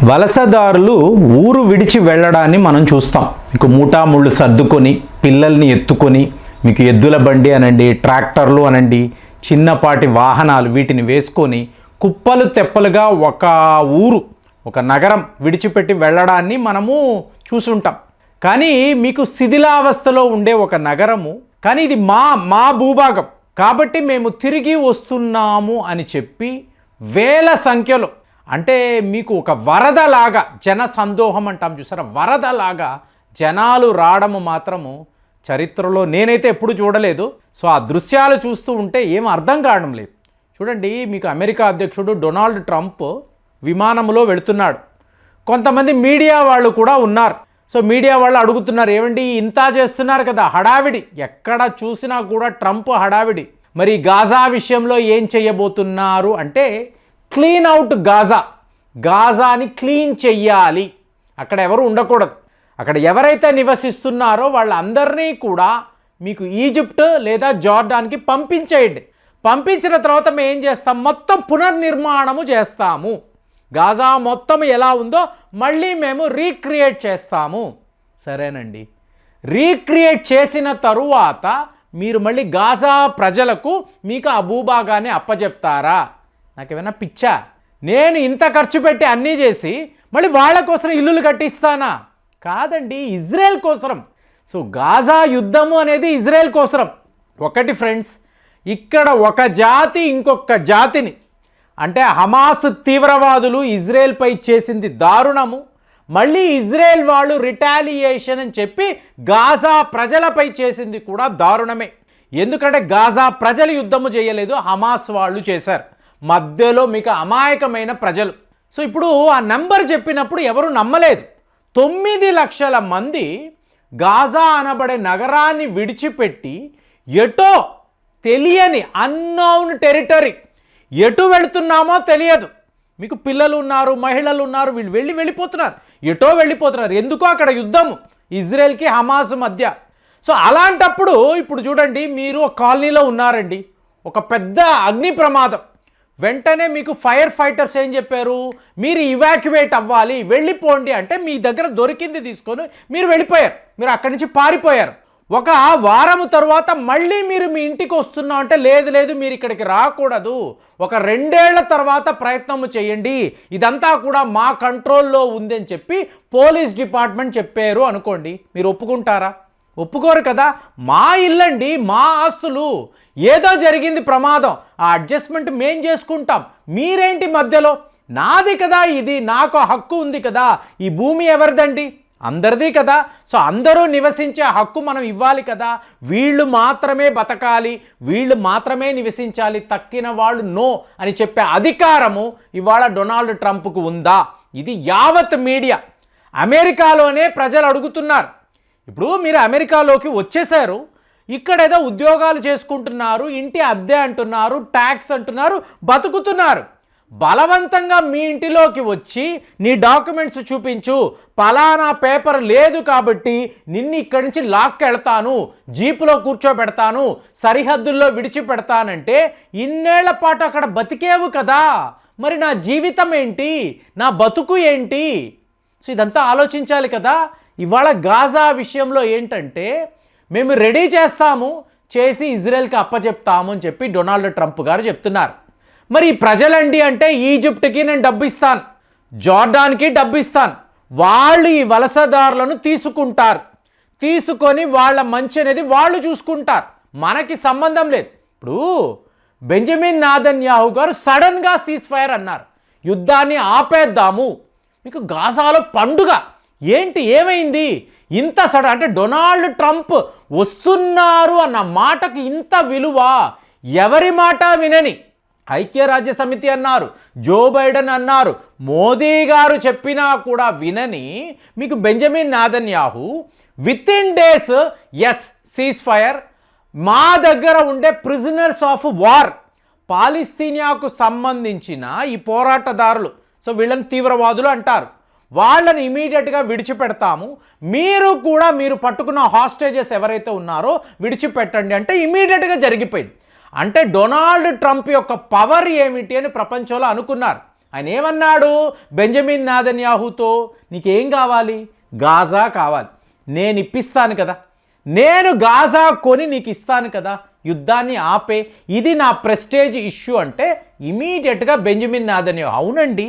వలసదారులు ఊరు విడిచి వెళ్ళడాన్ని మనం చూస్తాం. మీకు మూటాముళ్ళు సర్దుకొని పిల్లల్ని ఎత్తుకొని మీకు ఎద్దుల బండి అనండి, ట్రాక్టర్లు అనండి, చిన్నపాటి వాహనాలు వీటిని వేసుకొని కుప్పలు తెప్పలుగా ఒక ఊరు ఒక నగరం విడిచిపెట్టి వెళ్ళడాన్ని మనము చూసుంటాం. కానీ మీకు శిథిలావస్థలో ఉండే ఒక నగరము, కానీ ఇది మా భూభాగం కాబట్టి మేము తిరిగి వస్తున్నాము అని చెప్పి వేల సంఖ్యలో, అంటే మీకు ఒక వరదలాగా జన సందోహం అంటాం చూసారా, వరదలాగా జనాలు రావడము మాత్రము చరిత్రలో నేనైతే ఎప్పుడు చూడలేదు. సో ఆ దృశ్యాలు చూస్తూ ఉంటే ఏం అర్థం కావడం లేదు. చూడండి, మీకు అమెరికా అధ్యక్షుడు డొనాల్డ్ ట్రంప్ విమానంలో వెళుతున్నాడు. కొంతమంది మీడియా వాళ్ళు కూడా ఉన్నారు. సో మీడియా వాళ్ళు అడుగుతున్నారు, ఏమండి ఇంత చేస్తున్నారు కదా, హడావిడి ఎక్కడ చూసినా కూడా ట్రంప్ హడావిడి, మరి గాజా విషయంలో ఏం చేయబోతున్నారు అంటే క్లీన్ అవుట్ గాజాని క్లీన్ చెయ్యాలి, అక్కడ ఎవరు ఉండకూడదు, అక్కడ ఎవరైతే నివసిస్తున్నారో వాళ్ళందరినీ కూడా మీకు ఈజిప్ట్ లేదా జార్డాన్కి పంపించేయండి. పంపించిన తర్వాత మేము ఏం చేస్తాం, మొత్తం పునర్నిర్మాణము చేస్తాము, గాజా మొత్తం ఎలా ఉందో మళ్ళీ మేము రీక్రియేట్ చేస్తాము. సరేనండి, రీక్రియేట్ చేసిన తరువాత మీరు మళ్ళీ గాజా ప్రజలకు మీకు ఆ భూభాగాన్ని అప్పచెప్తారా? నాకేమైనా పిచ్చా? నేను ఇంత ఖర్చు పెట్టి అన్నీ చేసి మళ్ళీ వాళ్ళ కోసం ఇల్లులు కట్టిస్తానా? కాదండి, ఇజ్రాయెల్ కోసరం. సో గాజా యుద్ధము అనేది ఇజ్రాయెల్ కోసరం. ఒకటి ఫ్రెండ్స్, ఇక్కడ ఒక జాతి ఇంకొక జాతిని, అంటే హమాస్ తీవ్రవాదులు ఇజ్రాయెల్పై చేసింది దారుణము, మళ్ళీ ఇజ్రాయెల్ వాళ్ళు రిటాలియేషన్ అని చెప్పి గాజా ప్రజలపై చేసింది కూడా దారుణమే. ఎందుకంటే గాజా ప్రజలు యుద్ధము చేయలేదు, హమాస్ వాళ్ళు చేశారు, మధ్యలో మీకు అమాయకమైన ప్రజలు. సో ఇప్పుడు ఆ నెంబర్ చెప్పినప్పుడు ఎవరు నమ్మలేదు. 9 లక్షల మంది గాజా అనబడే నగరాన్ని విడిచిపెట్టి ఎటో తెలియని అన్నోన్ టెరిటరీ, ఎటు వెళుతున్నామో తెలియదు. మీకు పిల్లలు ఉన్నారు, మహిళలు ఉన్నారు, వీళ్ళు వెళ్ళిపోతున్నారు, ఎటో వెళ్ళిపోతున్నారు. ఎందుకో అక్కడ యుద్ధము ఇజ్రాయెల్కి హమాస్ మధ్య. సో అలాంటప్పుడు ఇప్పుడు చూడండి, మీరు ఒక కాలనీలో ఉన్నారండి, ఒక పెద్ద అగ్ని ప్రమాదం, వెంటనే మీకు ఫైర్ ఫైటర్స్ ఏం చెప్పారు, మీరు ఇవాక్యువేట్ అవ్వాలి, వెళ్ళిపోండి అంటే మీ దగ్గర దొరికింది తీసుకొని మీరు వెళ్ళిపోయారు, మీరు అక్కడి నుంచి పారిపోయారు. ఒక వారము తర్వాత మళ్ళీ మీరు మీ ఇంటికి వస్తున్నాం అంటే లేదు మీరు ఇక్కడికి రాకూడదు, ఒక 2 ఏళ్ల తర్వాత ప్రయత్నము చేయండి, ఇదంతా కూడా మా కంట్రోల్లో ఉంది అని చెప్పి పోలీస్ డిపార్ట్మెంట్ చెప్పారు అనుకోండి, మీరు ఒప్పుకుంటారా? ఒప్పుకోరు కదా. మా ఇల్లండి, మా ఆస్తులు, ఏదో జరిగింది ప్రమాదం, ఆ అడ్జస్ట్మెంట్ మేం చేసుకుంటాం, మీరేంటి మధ్యలో? నాది కదా ఇది, నాకు హక్కు ఉంది కదా, ఈ భూమి ఎవరిదండి? అందరిది కదా. సో అందరూ నివసించే హక్కు మనం ఇవ్వాలి కదా. వీళ్ళు మాత్రమే బతకాలి, వీళ్ళు మాత్రమే నివసించాలి, తక్కిన వాళ్ళు నో అని చెప్పే అధికారము ఇవాళ డొనాల్డ్ ట్రంప్కు ఉందా? ఇది యావత్ మీడియా, అమెరికాలోనే ప్రజలు అడుగుతున్నారు. ఇప్పుడు మీరు అమెరికాలోకి వచ్చేసారు, ఇక్కడ ఏదో ఉద్యోగాలు చేసుకుంటున్నారు, ఇంటి అద్దె అంటున్నారు, ట్యాక్స్ అంటున్నారు, బతుకుతున్నారు. బలవంతంగా మీ ఇంటిలోకి వచ్చి నీ డాక్యుమెంట్స్ చూపించు, పలానా పేపర్ లేదు కాబట్టి నిన్ను ఇక్కడి నుంచి లాక్కెళ్తాను, జీపులో కూర్చోబెడతాను, సరిహద్దుల్లో విడిచిపెడతానంటే ఇన్నేళ్ల పాటు అక్కడ బతికేవు కదా, మరి నా జీవితం ఏంటి, నా బతుకు ఏంటి? సో ఇదంతా ఆలోచించాలి కదా. ఇవాళ గాజా విషయంలో ఏంటంటే మేము రెడీ చేస్తాము, చేసి ఇజ్రాయెల్కి అప్పచెప్తాము అని చెప్పి డొనాల్డ్ ట్రంప్ గారు చెప్తున్నారు. మరి ప్రజలండి అంటే ఈజిప్ట్కి నేను డబ్బు ఇస్తాను, జార్డాన్కి డబ్బు ఇస్తాను, వాళ్ళు ఈ వలసదారులను తీసుకుంటారు, తీసుకొని వాళ్ళ మంచి అనేది వాళ్ళు చూసుకుంటారు, మనకి సంబంధం లేదు. ఇప్పుడు బెంజమిన్ నెతన్యాహు గారు సడన్గా సీజ్ ఫైర్ అన్నారు, యుద్ధాన్ని ఆపేద్దాము. మీకు గాజాలో పండుగ ఏంటి, ఏమైంది ఇంత సడన్? అంటే డొనాల్డ్ ట్రంప్ వస్తున్నారు అన్న మాటకి ఇంత విలువ. ఎవరి మాట వినని ఐక్యరాజ్య సమితి అన్నారు, జో బైడెన్ అన్నారు, మోదీ గారు చెప్పినా కూడా వినని మీకు బెంజమిన్ నెతన్యాహు వితిన్ డేస్ ఎస్ సీజ్ ఫైర్, మా దగ్గర ఉండే ప్రిజనర్స్ ఆఫ్ వార్, పాలస్తీనియాకు సంబంధించిన ఈ పోరాటదారులు, సో వీళ్ళని తీవ్రవాదులు అంటారు, వాళ్ళని ఇమీడియట్గా విడిచిపెడతాము, మీరు కూడా మీరు పట్టుకున్న హాస్టేజెస్ ఎవరైతే ఉన్నారో విడిచిపెట్టండి అంటే ఇమీడియట్గా జరిగిపోయింది. అంటే డొనాల్డ్ ట్రంప్ యొక్క పవర్ ఏమిటి అని ప్రపంచంలో అనుకున్నారు. ఆయన ఏమన్నాడు బెంజమిన్ నెతన్యాహుతో, నీకేం కావాలి? గాజా కావాలి, నేను ఇప్పిస్తాను కదా, నేను గాజా కొని నీకు ఇస్తాను కదా, యుద్ధాన్ని ఆపే, ఇది నా ప్రెస్టేజ్ ఇష్యూ అంటే ఇమీడియట్గా బెంజమిన్ నెతన్యాహు, అవునండి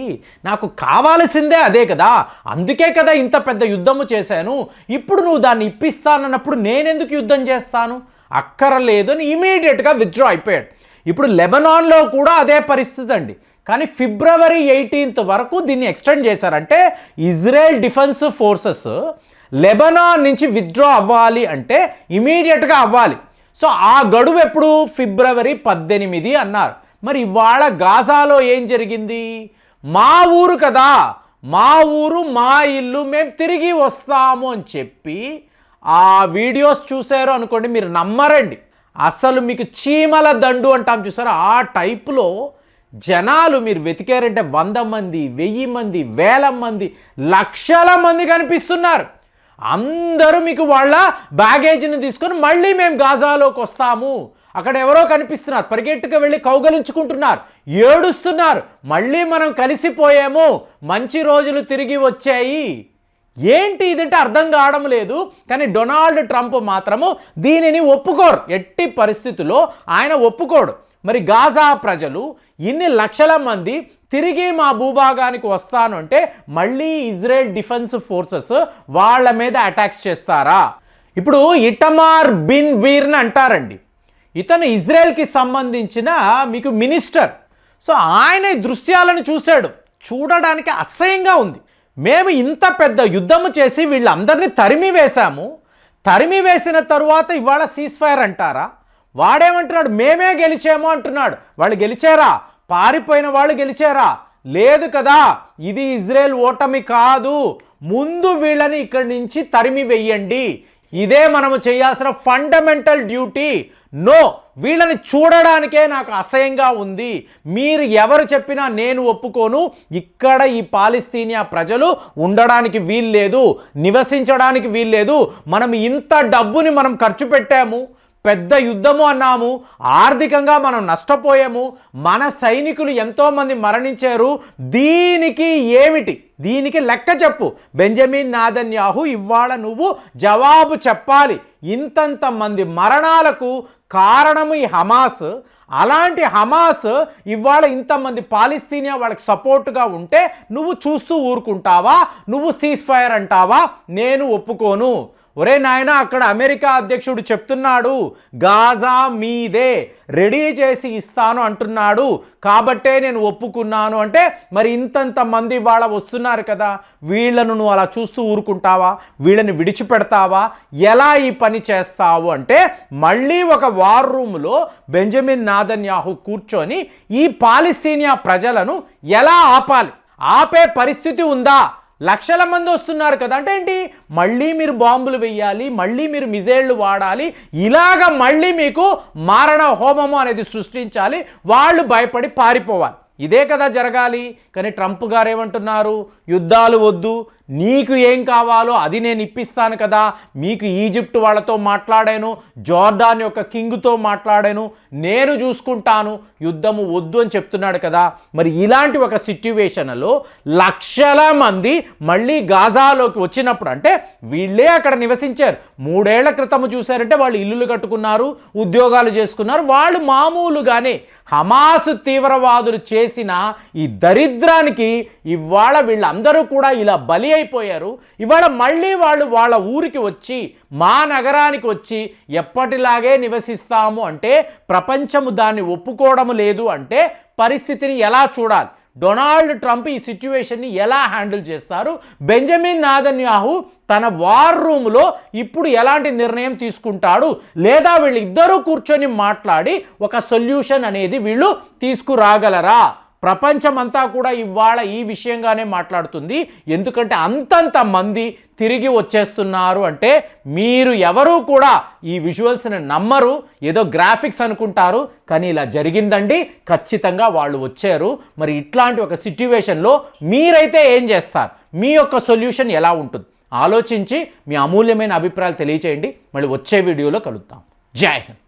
నాకు కావాల్సిందే అదే కదా, అందుకే కదా ఇంత పెద్ద యుద్ధము చేశాను, ఇప్పుడు నువ్వు దాన్ని ఇప్పిస్తానన్నప్పుడు నేనెందుకు యుద్ధం చేస్తాను, అక్కరలేదు అని ఇమీడియట్గా విత్డ్రా అయిపోయాడు. ఇప్పుడు లెబనాన్లో కూడా అదే పరిస్థితి అండి. కానీ ఫిబ్రవరి 18 వరకు దీన్ని ఎక్స్టెండ్ చేశారంటే ఇజ్రాయెల్ డిఫెన్స్ ఫోర్సెస్ లెబనాన్ నుంచి విత్డ్రా అవ్వాలి అంటే ఇమీడియట్గా అవ్వాలి. సో ఆ గడువు ఎప్పుడు? ఫిబ్రవరి 18 అన్నారు. మరి ఇవాళ గాజాలో ఏం జరిగింది? మా ఊరు కదా, మా ఊరు మా ఇల్లు, మేము తిరిగి వస్తాము అని చెప్పి ఆ వీడియోస్ చూశారు అనుకోండి, మీరు నమ్మరండి, అసలు మీకు చీమల దండు అంటాం చూసారా, ఆ టైపులో జనాలు మీరు వెతికారంటే 100 మంది, 1000 మంది, 1000 మంది, లక్షల మంది కనిపిస్తున్నారు. అందరూ మీకు వాళ్ళ బ్యాగేజ్ని తీసుకొని మళ్ళీ మేము గాజాలోకి వస్తాము, అక్కడ ఎవరో కనిపిస్తున్నారు, పరిగెట్టుకు వెళ్ళి కౌగలించుకుంటున్నారు, ఏడుస్తున్నారు, మళ్ళీ మనం కలిసిపోయాము, మంచి రోజులు తిరిగి వచ్చాయి. ఏంటి ఇదంటే అర్థం కావడం లేదు. కానీ డొనాల్డ్ ట్రంప్ మాత్రము దీనిని ఒప్పుకోరు, ఎట్టి పరిస్థితుల్లో ఆయన ఒప్పుకోడు. మరి గాజా ప్రజలు ఇన్ని లక్షల మంది తిరిగి మా భూభాగానికి వస్తాను అంటే మళ్ళీ ఇజ్రాయెల్ డిఫెన్స్ ఫోర్సెస్ వాళ్ళ మీద అటాక్స్ చేస్తారా? ఇప్పుడు ఇటమార్ బిన్ వీర్ని అంటారండి, ఇతను ఇజ్రాయెల్కి సంబంధించిన మీకు మినిస్టర్. సో ఆయన ఈ దృశ్యాలను చూశాడు, చూడడానికి అసహ్యంగా ఉంది. మేము ఇంత పెద్ద యుద్ధము చేసి వీళ్ళందరినీ తరిమి వేశాము, తరిమి వేసిన తరువాత ఇవాళ సీజ్ ఫైర్ అంటారా? వాడేమంటున్నాడు, మేమే గెలిచాము అంటున్నాడు. వాళ్ళు గెలిచారా? పారిపోయిన వాళ్ళు గెలిచారా? లేదు కదా, ఇది ఇజ్రాయెల్ ఓటమి కాదు, ముందు వీళ్ళని ఇక్కడి నుంచి తరిమి వెయ్యండి, ఇదే మనము చేయాల్సిన ఫండమెంటల్ డ్యూటీ. నో, వీళ్ళని చూడడానికే నాకు అసహ్యంగా ఉంది, మీరు ఎవరు చెప్పినా నేను ఒప్పుకోను, ఇక్కడ ఈ పాలస్తీనియా ప్రజలు ఉండడానికి వీల్లేదు, నివసించడానికి వీల్లేదు, మనం ఇంత డబ్బుని మనం ఖర్చు పెట్టాము, పెద్ద యుద్ధము అన్నాము, ఆర్థికంగా మనం నష్టపోయాము, మన సైనికులు ఎంతోమంది మరణించారు, దీనికి ఏమిటి, దీనికి లెక్క చెప్పు బెంజమిన్ నెతన్యాహు, ఇవాళ నువ్వు జవాబు చెప్పాలి. ఇంతంత మంది మరణాలకు కారణము ఈ హమాస్. అలాంటి హమాస్ ఇవాళ ఇంతమంది పాలస్తీనియా వాళ్ళకి సపోర్ట్గా ఉంటే నువ్వు చూస్తూ ఊరుకుంటావా? నువ్వు సీజ్ ఫైర్ అంటావా? నేను ఒప్పుకోను. ఒరే నాయన, అక్కడ అమెరికా అధ్యక్షుడు చెప్తున్నాడు గాజా మీదే, రెడీ చేసి ఇస్తాను అంటున్నాడు, కాబట్టే నేను ఒప్పుకున్నాను అంటే మరి ఇంతంత మంది వాళ్ళ వస్తున్నారు కదా, వీళ్ళను నువ్వు అలా చూస్తూ ఊరుకుంటావా? వీళ్ళని విడిచిపెడతావా? ఎలా ఈ పని చేస్తావు అంటే మళ్ళీ ఒక వార్ రూమ్లో బెంజమిన్ నెతన్యాహు కూర్చొని ఈ పాలస్తీనియా ప్రజలను ఎలా ఆపాలి, ఆపే పరిస్థితి ఉందా? లక్షల మంది వస్తున్నారు కదా అంటే ఏంటి, మళ్ళీ మీరు బాంబులు వేయాలి, మళ్ళీ మీరు మిజైళ్ళు వాడాలి, ఇలాగ మళ్ళీ మీకు మారణ హోమము అనేది సృష్టించాలి, వాళ్ళు భయపడి పారిపోవాలి, ఇదే కదా జరగాలి. కానీ ట్రంప్ గారు ఏమంటున్నారు, యుద్ధాలు వద్దు, నీకు ఏం కావాలో అది నేను ఇప్పిస్తాను కదా, మీకు ఈజిప్ట్ వాళ్ళతో మాట్లాడాను, జోర్డాన్ యొక్క కింగ్తో మాట్లాడాను, నేను చూసుకుంటాను, యుద్ధము వద్దు అని చెప్తున్నాడు కదా. మరి ఇలాంటి ఒక సిట్యువేషన్లో లక్షల మంది మళ్ళీ గాజాలోకి వచ్చినప్పుడు అంటే వీళ్ళే అక్కడ నివసించారు, 3 ఏళ్ల క్రితము చూశారంటే వాళ్ళు ఇల్లులు కట్టుకున్నారు, ఉద్యోగాలు చేసుకున్నారు, వాళ్ళు మామూలుగానే హమాస్ తీవ్రవాదులు చేసిన ఈ దరిద్రానికి ఇవాళ వీళ్ళందరూ కూడా ఇలా బలి అయిపోయారు. ఇవాళ మళ్ళీ వాళ్ళు వాళ్ళ ఊరికి వచ్చి, మా నగరానికి వచ్చి ఎప్పటిలాగే నివసిస్తాము అంటే ప్రపంచము దాన్ని ఒప్పుకోవడం లేదు అంటే పరిస్థితిని ఎలా చూడాలి? డొనాల్డ్ ట్రంప్ ఈ సిచ్యువేషన్ని ఎలా హ్యాండిల్ చేస్తారు? బెంజమిన్ నెతన్యాహు తన వార్ రూమ్లో ఇప్పుడు ఎలాంటి నిర్ణయం తీసుకుంటాడు? లేదా వీళ్ళిద్దరూ కూర్చొని మాట్లాడి ఒక సొల్యూషన్ అనేది వీళ్ళు తీసుకురాగలరా? ప్రపంచమంతా కూడా ఇవాళ ఈ విషయంగానే మాట్లాడుతుంది. ఎందుకంటే అంతంత మంది తిరిగి వచ్చేస్తున్నారు అంటే మీరు ఎవరూ కూడా ఈ విజువల్స్ని నమ్మరు, ఏదో గ్రాఫిక్స్ అనుకుంటారు, కానీ ఇలా జరిగిందండి, ఖచ్చితంగా వాళ్ళు వచ్చారు. మరి ఇట్లాంటి ఒక సిట్యువేషన్లో మీరైతే ఏం చేస్తారు? మీ యొక్క సొల్యూషన్ ఎలా ఉంటుంది? ఆలోచించి మీ అమూల్యమైన అభిప్రాయాలు తెలియచేయండి. మళ్ళీ వచ్చే వీడియోలో కలుద్దాం. జై హింద్.